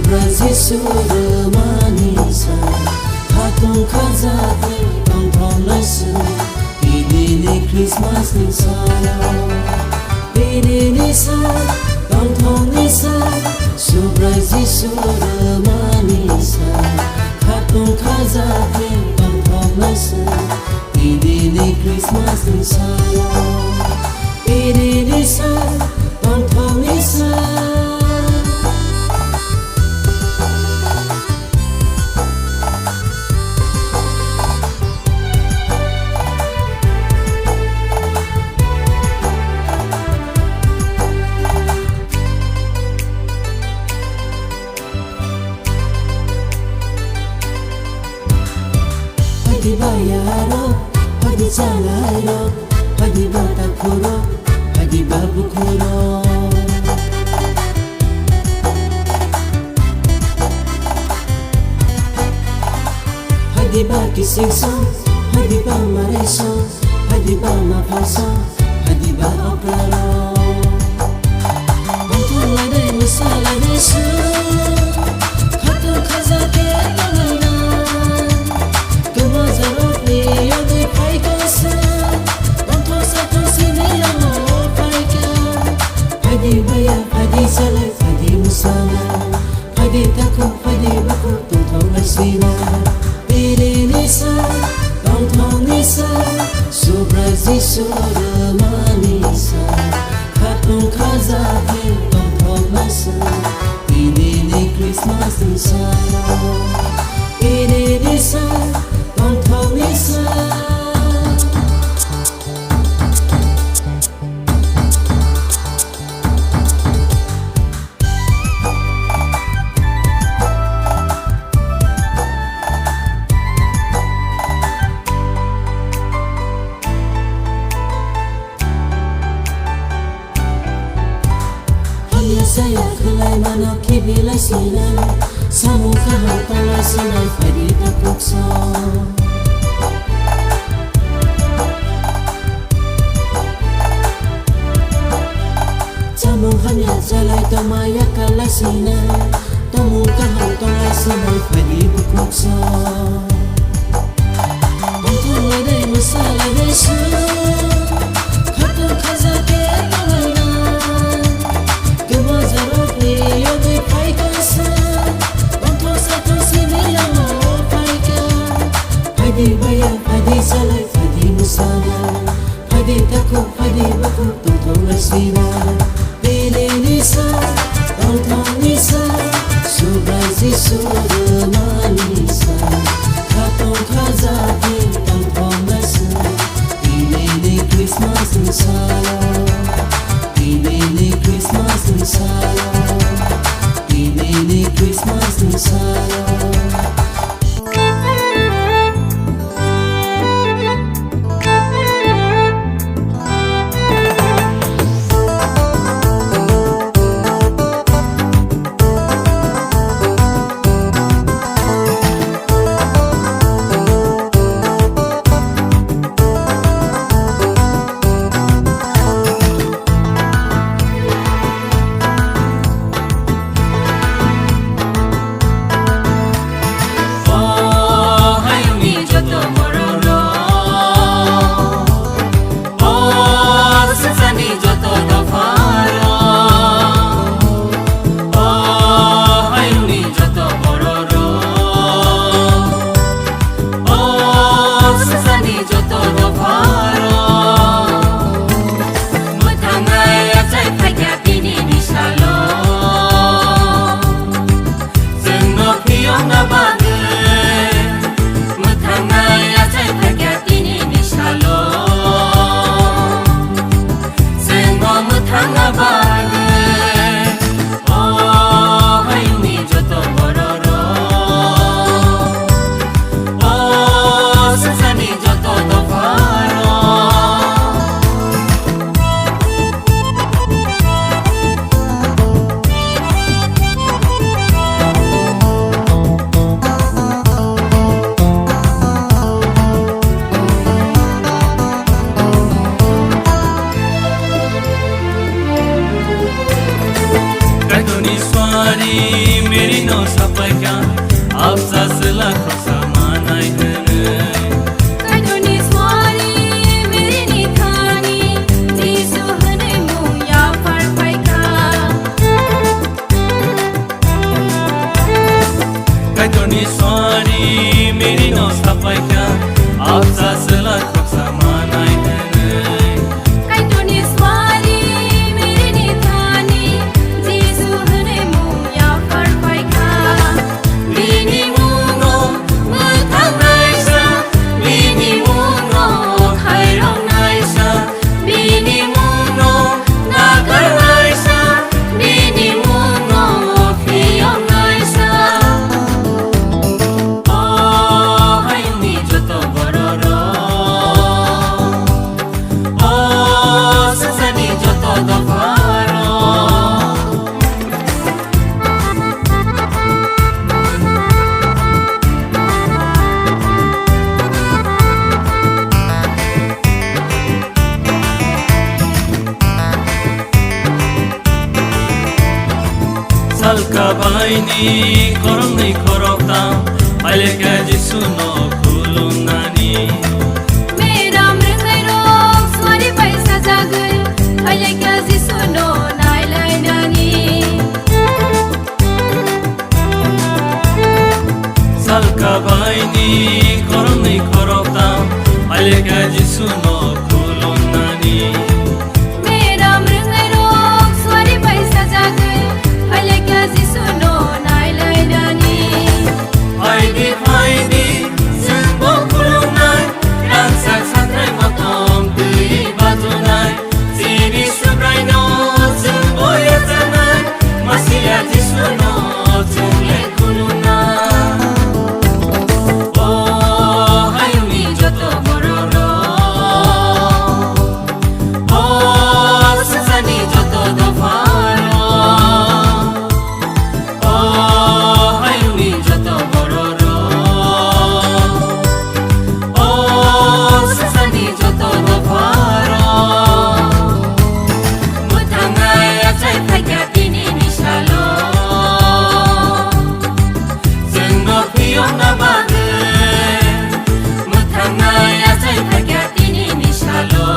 Brazil manisa Hatun kazate Tong nasu Idini Christmas nisaya Idini sa Tong nisa Su Brazil manisa Hatun kazate Tong nasu Idini Christmas nisaya Idini sa Tong nisa Hadi bayaro, hadi jalaro, hadi batakuro, hadi babukuro. Hadi ba kisingso, hadi ba mareso, hadi ba mapaso, hadi ba opraro. Bantun lade musala desu, hatu kazake yamana. Hadi baya, hadi salai, hadi musala, hadi taku, hadi baku, tong asina. Piri nisa, tong nisa, su Brazil manisa. Hatun kazake, tong nasa. Ini ni Christmas nisa, ini nisa, tong nisa. Saya kelai mana kibila sinan Samu kahal palai sinai fadi takukso Samu hanya jalai tomaya kalai sinan Tomu kahal tolai sinai fadi takukso Untuk ladai masalah desu Katu kazake Hadi baya, hadi salai, hadi musala, hadi taku, hadi baku, tong asina. Pili nisa, tong nisa, su Brazil manisa. Hatun kazake, tong nasa. Ini ni Christmas nisala, ini ni Christmas nisala, ini ni Christmas nisala. Salkabaini korongni korokta Aileka jisuno kulunani मेरा मृंगै रोग स्वारी पैसा जागै अहिले क्याजी सुनो नाइलाई नानी Salkabaini korongni korokta Aileka jisuno kulunani मेरा मृंगै रोग स्वारी पैसा जागै अहिले क्याजी सुनो नाइलाई नानी Aidi Sembo kulunai Dansak santrai matom Tui batunai Sini subrai no Sembo yatanai Masia jisuno Tungle kulunai Oh hayumi joto bororo Oh sasani joto dofaro Oh hayumi joto bororo Oh sasani joto dofaro Mutangai achai phaiga tini nishalo Zengo piyong na bade Mutangai achai phaiga tini nishalo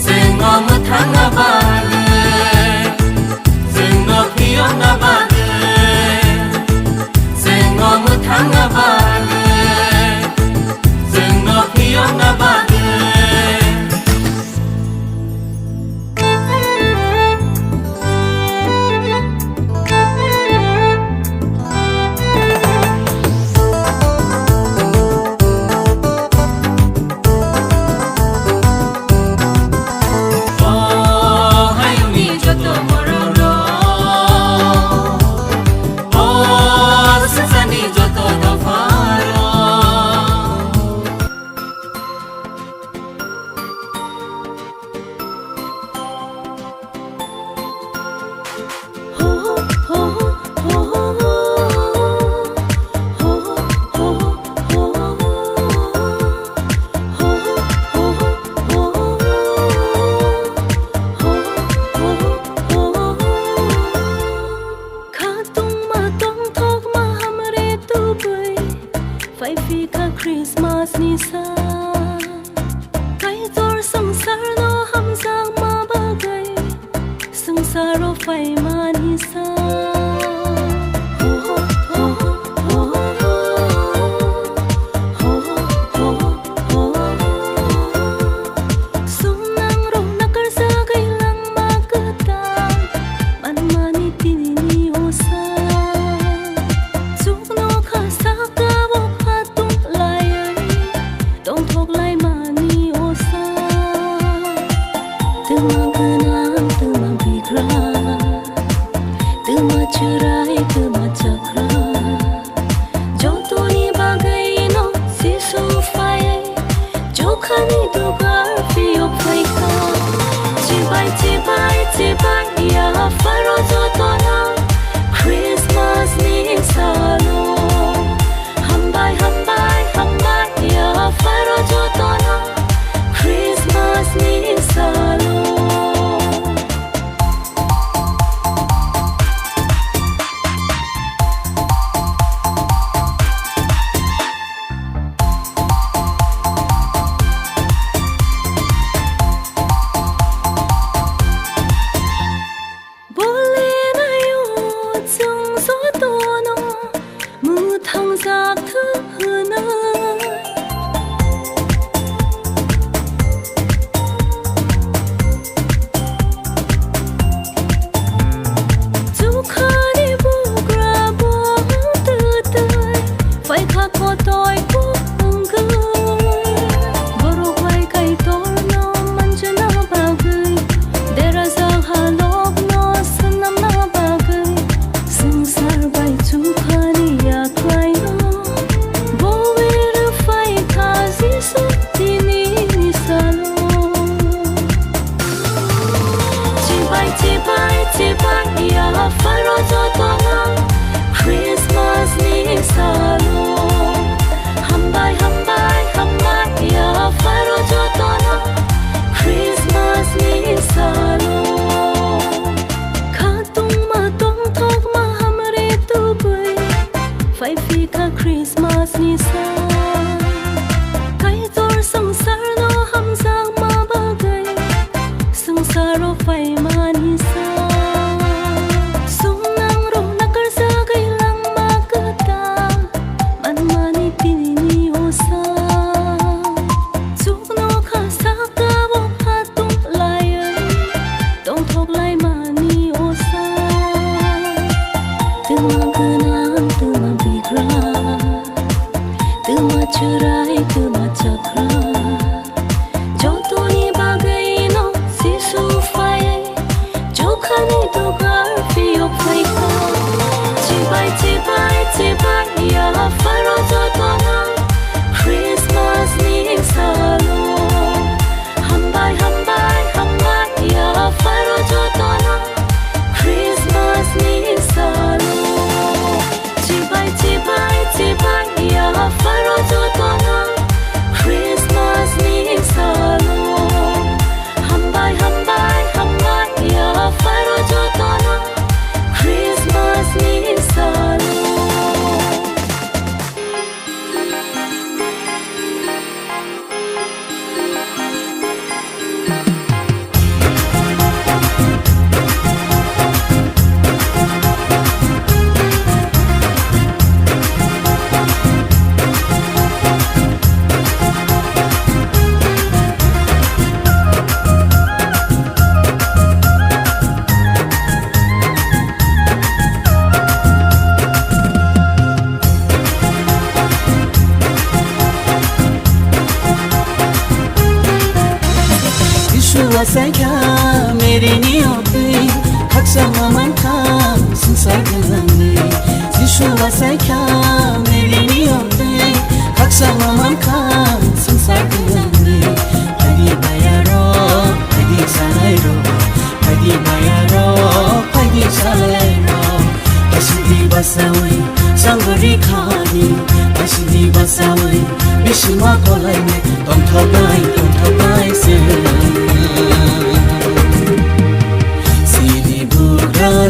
Zengo mutanga bade Zengo piyong na bade Zengo mutanga bade Zengo piyong na bade Oh hayumi joto bororo Oh sasani joto dofaro हो हो हो हो हो Christmas nisa kai tor sangsar no ham sang ma bagai sangsaro fai manisa ho ho ho ho ho ho ho sunang ro nakar sa kai lang makata man mani tini osa sukno kha sa ka bo phatung lai dong thok lai mani osa Tumang tumang bikra Tuma cerai tuma cakra Jotoni bagai no sisu fai Jokhani dugar fiyo faika Cibai cibai cibai ya faro jotona Christmas ni salo Hambai hambai hambai ya faro jotona Christmas ni salo साइखा मेरे नि होते खक्समा मन खाम संसार गलांने जिसुआ साइखा मेरे नि होते खक्समा मन खाम संसार गलांने हरि बायारो हरि सालाइरो हरि बायारो हरि सालाइरो हसिदी बसाउई संगरी खानी हसिदी बसाउई बिसिमा कोलाइने तन्थबाई से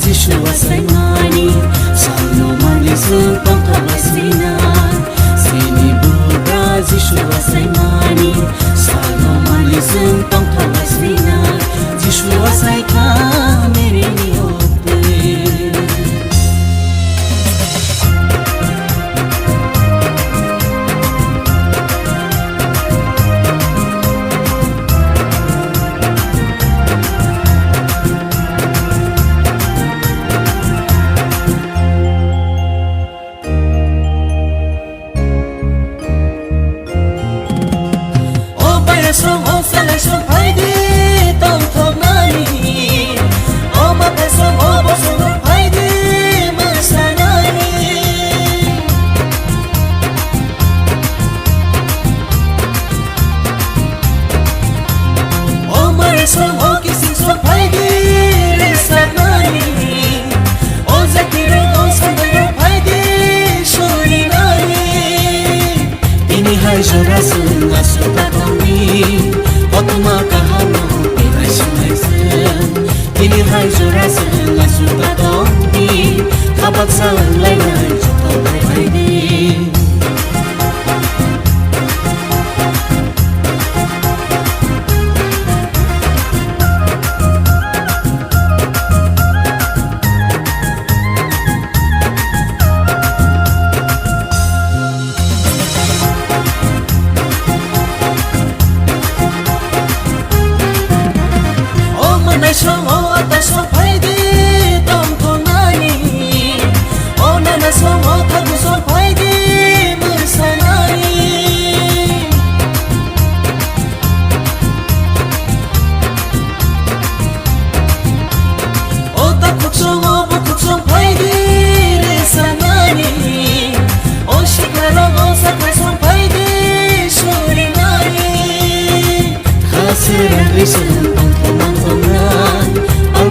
Jišua saimani Salno malisu pangkabasina Sini buka Jišua saimani Salno malisu pangkabasina Jišua saika mere niyote Song of selection Heidi Tom Tom Nani Oh my best song of a song of Heidi Masanani Oh my song of kissing song Heidi Resanani Oh Zakira Oh Sandra Heidi Shuri Nani Ini hai jorasun Asuta Otuma kahano Pira sunaisan Kini hai jorasan Asuta tongni Kabak salang lainay Joko bay di Song oh atas song Heidi Tom Tom Nani Oh nana song oh tagu song Heidi Masanani Oh takuk song oh bukuk song Heidi Resanani Oh shikarong oh sakay song Heidi Shuri Nani Khasiran risan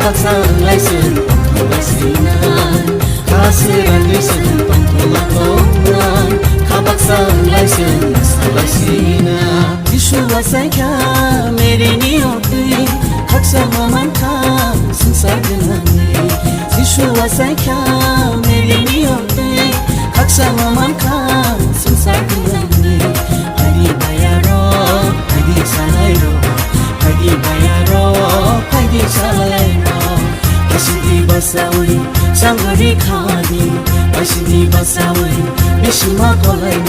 Baksan laisan pangkabasinan Kasiran lisan pangkulatongan Kabaksan laisan nasabasinan Jišua saika mere ni hote Kaksama man kam sansar galagne Jišua saika mere ni hote Kaksama man kam sansar galagne Hari bayaro hari salairo Hari bayaro hari salairo Hasidi basawi sanggari khani Hasidi basawi bishima kolai